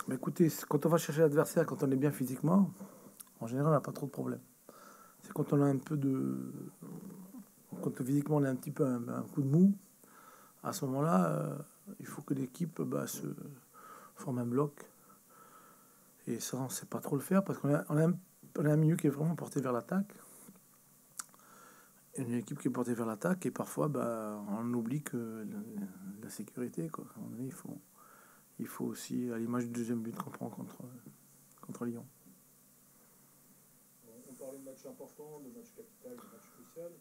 Mais écoutez, quand on va chercher l'adversaire, quand on est bien physiquement, en général, on n'a pas trop de problèmes. C'est quand on a un peu de... Quand physiquement, on a un petit peu un coup de mou, à ce moment-là, il faut que l'équipe se forme un bloc. Et ça, on ne sait pas trop le faire parce qu'on a un milieu qui est vraiment porté vers l'attaque. Une équipe qui est portée vers l'attaque et parfois, on oublie que la sécurité, quoi. À un moment donné, il faut aussi, à l'image du deuxième but qu'on prend contre Lyon. On parlait de match important, de match capital, de match crucial.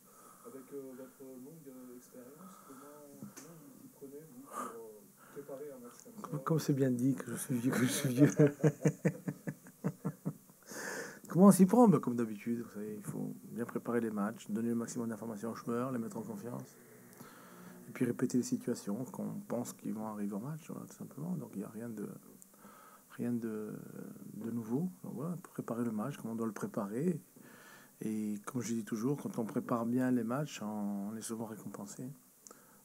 Avec votre longue expérience, comment vous y prenez, vous, pour préparer un match comme ça? Comme c'est bien dit que je suis vieux, que je suis vieux. Comment on s'y prend? Comme d'habitude, vous savez, il faut bien préparer les matchs, donner le maximum d'informations aux joueurs, les mettre en confiance. Et puis répéter les situations qu'on pense qu'ils vont arriver au match, voilà, tout simplement. Donc il n'y a rien de nouveau. Donc voilà, préparer le match, comme on doit le préparer. Et comme je dis toujours, quand on prépare bien les matchs, on est souvent récompensé.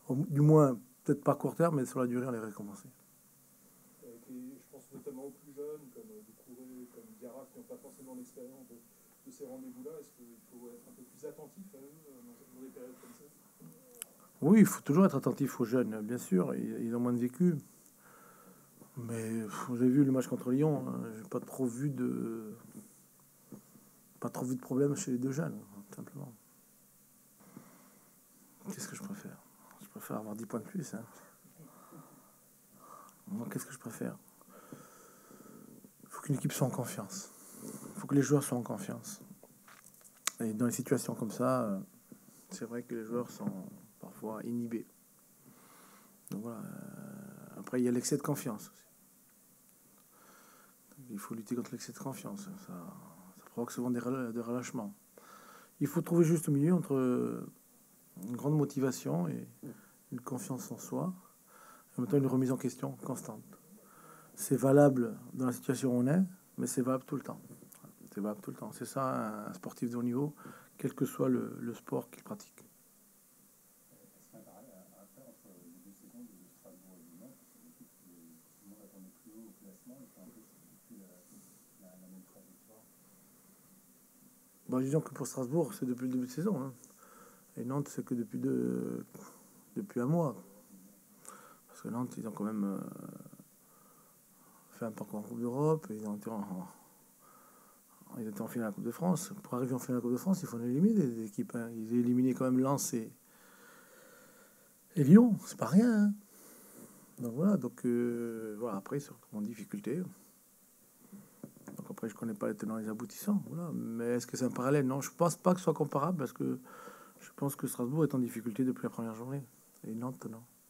Du moins, peut-être pas à court terme, mais sur la durée, on est récompensé. Je pense notamment aux plus jeunes, comme Doucouré, comme Diarra, qui n'ont pas forcément l'expérience de ces rendez-vous-là. Est-ce qu'il faut être un peu plus attentif à eux dans des périodes comme ça? Oui, il faut toujours être attentif aux jeunes, bien sûr. Ils ont moins de vécu. Mais vous avez vu le match contre Lyon, hein, j'ai pas trop vu de problème chez les deux jeunes, tout simplement. Qu'est-ce que je préfère? Je préfère avoir 10 points de plus. Hein. Moi, qu'est-ce que je préfère? Il faut qu'une équipe soit en confiance. Il faut que les joueurs soient en confiance. Et dans les situations comme ça, c'est vrai que les joueurs sont parfois inhibés. Donc voilà. Après, il y a l'excès de confiance aussi. Il faut lutter contre l'excès de confiance. Ça provoque souvent des relâchements. Il faut trouver juste au milieu entre une grande motivation et une confiance en soi, en même temps une remise en question constante. C'est valable dans la situation où on est, mais c'est valable tout le temps. C'est valable tout le temps. C'est ça un sportif de haut niveau, quel que soit le sport qu'il pratique. Est-ce qu'il y a un parallèle à faire entre les deux saisons de Strasbourg et de Nantes? C'est une équipe qui tout le monde attendait plus haut au classement et qui a un peu suivi la même trajectoire. Disons que pour Strasbourg, c'est depuis le début de saison. Hein. Et Nantes, c'est que depuis un mois. Parce que Nantes, ils ont quand même fait un parcours en Coupe d'Europe. Ils étaient en finale de la Coupe de France. Pour arriver en finale de la Coupe de France, il faut en éliminer des équipes. Hein. Ils ont éliminé quand même Lens et Lyon. C'est pas rien. Hein. Donc voilà. Après, ils sont en difficulté. Donc après, je connais pas les tenants et les aboutissants. Voilà. Mais est-ce que c'est un parallèle? Non, je pense pas que ce soit comparable parce que je pense que Strasbourg est en difficulté depuis la première journée. Et Nantes, non.